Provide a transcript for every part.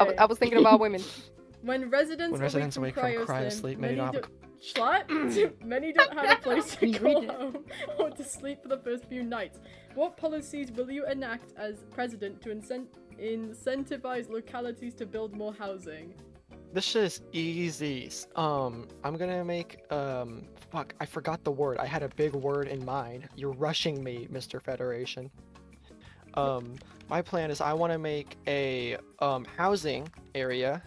Okay. I was thinking about women. When residents awake from cryosleep, many don't have a place to call home or to sleep for the first few nights. What policies will you enact as president to incentivize localities to build more housing? This shit is easy. I'm gonna make fuck, I forgot the word. I had a big word in mind. You're rushing me, Mr. Federation. My plan is I want to make a housing area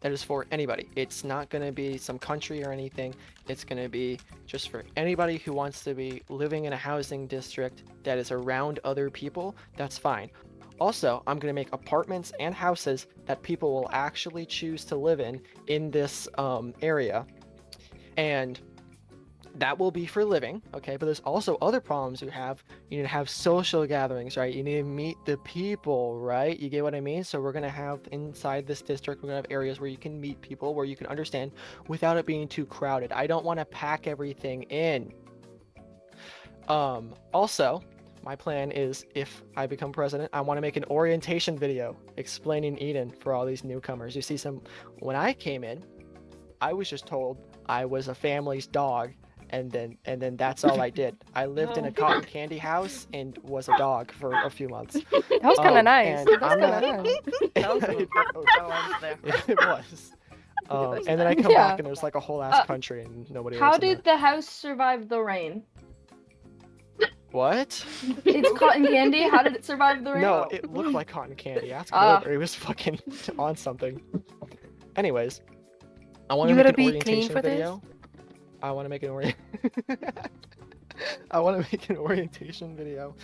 that is for anybody. It's not gonna be some country or anything. It's gonna be just for anybody who wants to be living in a housing district that is around other people. That's fine. Also, I'm going to make apartments and houses that people will actually choose to live in this area. And that will be for living, okay? But there's also other problems you have. You need to have social gatherings, right? You need to meet the people, right? You get what I mean? So we're going to have inside this district, we're going to have areas where you can meet people, where you can understand without it being too crowded. I don't want to pack everything in. Also, my plan is, if I become president, I want to make an orientation video explaining Eden for all these newcomers. You see, when I came in, I was just told I was a family's dog, and then that's all I did. I lived in a cotton candy house and was a dog for a few months. That was kind of nice. and That was kind of nice. That was It was. And then I come back and there's like a whole ass country and nobody lives How in did there. the house survive the rain? What? It's cotton candy. How did it survive the rain? No, it looked like cotton candy. Ask Wilbur. He was fucking on something. Anyways, I want to make an orientation video. I want to make an orientation video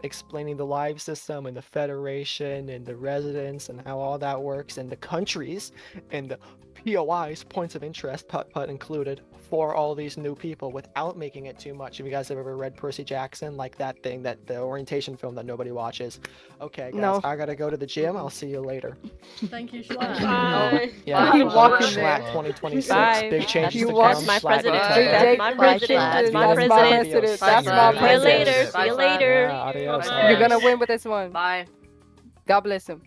explaining the live system and the Federation and the residents and how all that works and the countries and the POIs, points of interest, putt included, for all these new people without making it too much. Have you guys have ever read Percy Jackson? Like that thing, the orientation film that nobody watches. Okay, guys, No. I gotta go to the gym. I'll see you later. Thank you, Schlatt. Bye. Yeah, Keep walking Schlatt there. 2026. Bye. Big changes You to walk- come. That's my Schlatt president. Nutella. That's my president. That's my That's my president. president. Bye, That's bye. my See you president. later. See you later. Yeah, adios. Bye. You're gonna win with this one. Bye. God bless him.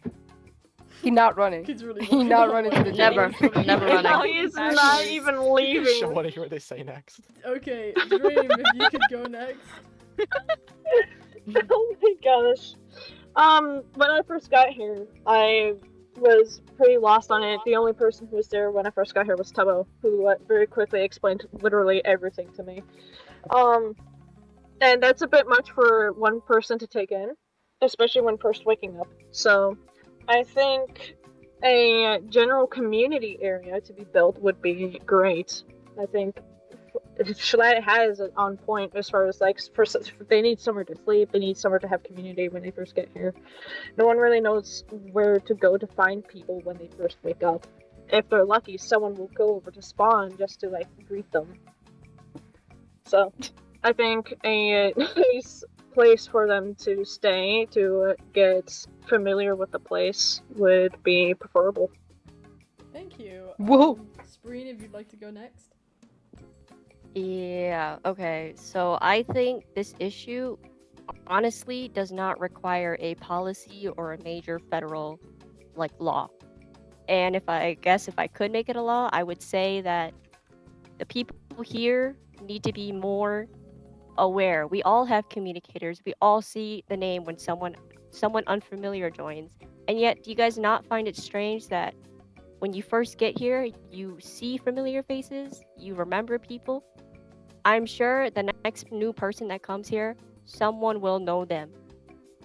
He's not running. He's really He's not running to the gym. Never. Never No, running. he's not even I leaving. want to hear what they say next. Okay, Dream, if you could go next. Oh my gosh. When I first got here, I was pretty lost on it. The only person who was there when I first got here was Tubbo, who very quickly explained literally everything to me. And that's a bit much for one person to take in, especially when first waking up. So, I think a general community area to be built would be great. I think Schlatt has it on point as far as like they need somewhere to sleep, they need somewhere to have community when they first get here. No one really knows where to go to find people when they first wake up. If they're lucky, someone will go over to spawn just to like greet them. So, I think a nice place for them to stay to get familiar with the place would be preferable. Thank you. Whoa. Spreen, if you'd like to go next. Yeah, okay. So I think this issue honestly does not require a policy or a major federal law. And if I could make it a law, I would say that the people here need to be more aware. We all have communicators. We all see the name when someone unfamiliar joins. And yet, do you guys not find it strange that when you first get here, you see familiar faces, you remember people? I'm sure the next new person that comes here, someone will know them.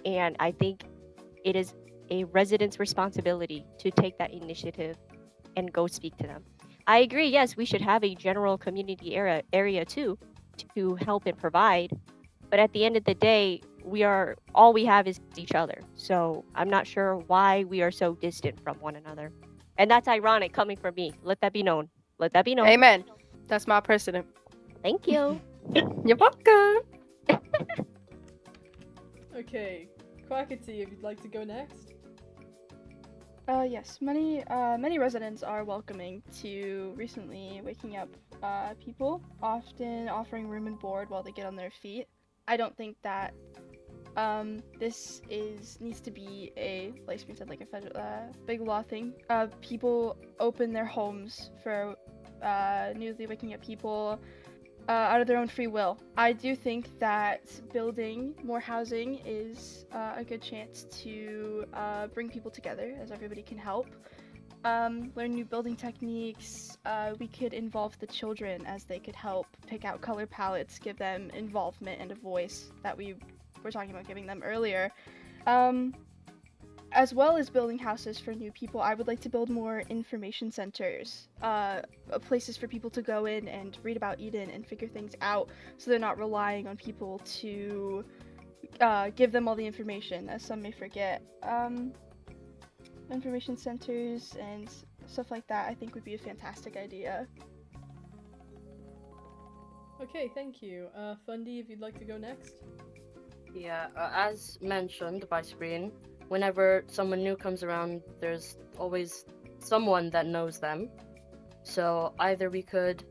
And I think it is a resident's responsibility to take that initiative and go speak to them. I agree, yes, we should have a general community area too, to help and provide. But at the end of the day, all we have is each other. So I'm not sure why we are so distant from one another. And that's ironic coming from me. Let that be known. Let that be known. Amen. That's my president. Thank you. You're welcome. Okay, Quackity, if you'd like to go next. Yes, many residents are welcoming to recently waking up people, often offering room and board while they get on their feet. I don't think that this needs to be a, like Spring said, like a federal, big law thing. People open their homes for newly waking up people out of their own free will. I do think that building more housing is a good chance to bring people together, as everybody can help. Learn new building techniques. We could involve the children, as they could help pick out color palettes, give them involvement and a voice that we were talking about giving them earlier. As well as building houses for new people, I would like to build more information centers, places for people to go in and read about Eden and figure things out, so they're not relying on people to give them all the information, as some may forget. Information centers and stuff like that I think would be a fantastic idea. Okay, thank you. Fundy, if you'd like to go next. Yeah, as mentioned by Spreen, whenever someone new comes around, there's always someone that knows them. So either we could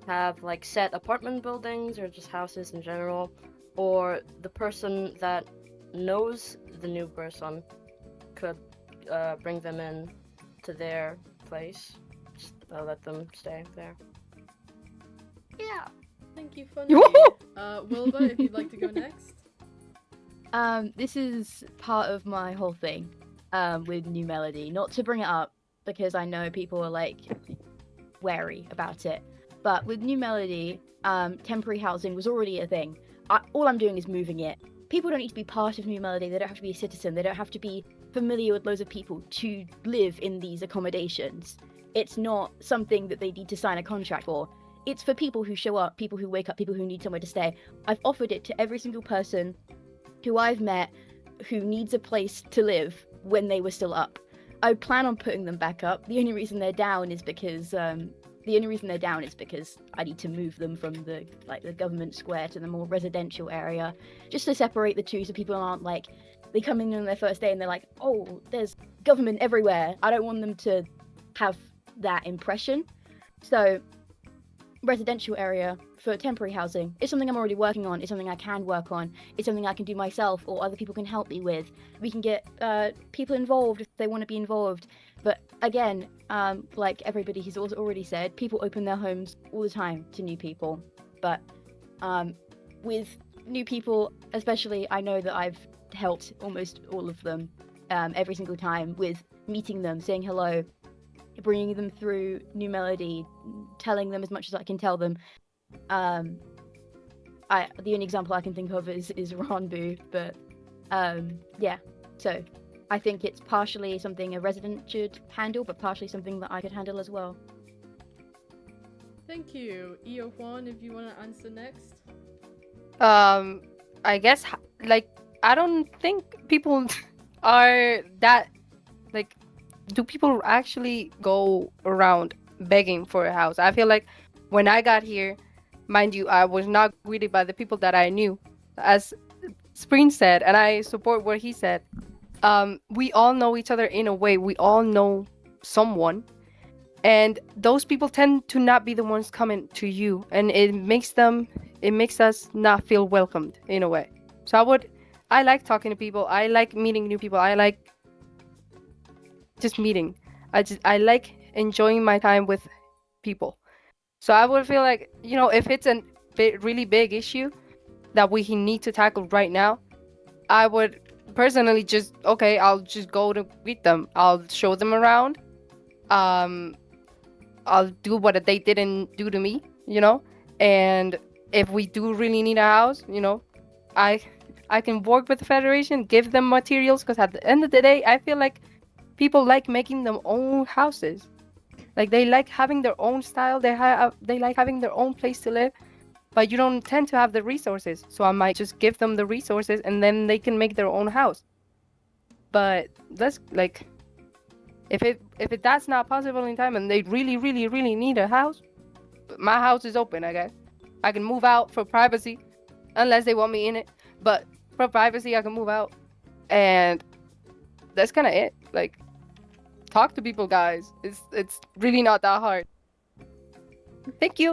have like set apartment buildings or just houses in general, or the person that knows the new person could bring them in to their place. Just let them stay there. Yeah. Thank you, Fundy. Wilbur, if you'd like to go next. This is part of my whole thing with New Melody. Not to bring it up because I know people are like wary about it, but with New Melody, temporary housing was already a thing. All I'm doing is moving it. People don't need to be part of New Melody. They don't have to be a citizen. They don't have to be familiar with loads of people to live in these accommodations. It's not something that they need to sign a contract for. It's for people who show up, people who wake up, people who need somewhere to stay. I've offered it to every single person who I've met who needs a place to live when they were still up. I plan on putting them back up. The only reason they're down is because I need to move them from the government square to the more residential area, just to separate the two, so people aren't like, they come in on their first day and they're like, oh, there's government everywhere. I don't want them to have that impression. So residential area for temporary housing is something I'm already working on. It's something I can work on. It's something I can do myself, or other people can help me with. We can get people involved if they want to be involved. But again, like everybody has also already said, people open their homes all the time to new people. But with new people especially, I know that I've helped almost all of them every single time with meeting them, saying hello, bringing them through New Melody, telling them as much as I can tell them. The only example I can think of is Ranbu, but yeah, so I think it's partially something a resident should handle, but partially something that I could handle as well. Thank you. Io Juan, if you want to answer next. I guess like I don't think people are that like. Do people actually go around begging for a house? I feel like when I got here, mind you, I was not greeted by the people that I knew. As Spreen said, and I support what he said, we all know each other in a way. We all know someone. And those people tend to not be the ones coming to you. And it makes us not feel welcomed in a way. So I like talking to people. I like meeting new people. I like just meeting. I like enjoying my time with people. So I would feel like, if it's a really big issue that we need to tackle right now, I would personally I'll just go to greet them. I'll show them around. I'll do what they didn't do to me, and if we do really need a house, I can work with the Federation, give them materials, because at the end of the day, I feel like people like making their own houses. Like, they like having their own style. They like having their own place to live. But you don't tend to have the resources. So I might just give them the resources and then they can make their own house. But that's like, if that's not possible in time and they really, really, really need a house, my house is open, I guess. I can move out for privacy, unless they want me in it. But for privacy, I can move out. And that's kind of it. Like, talk to people, guys. It's really not that hard. Thank you.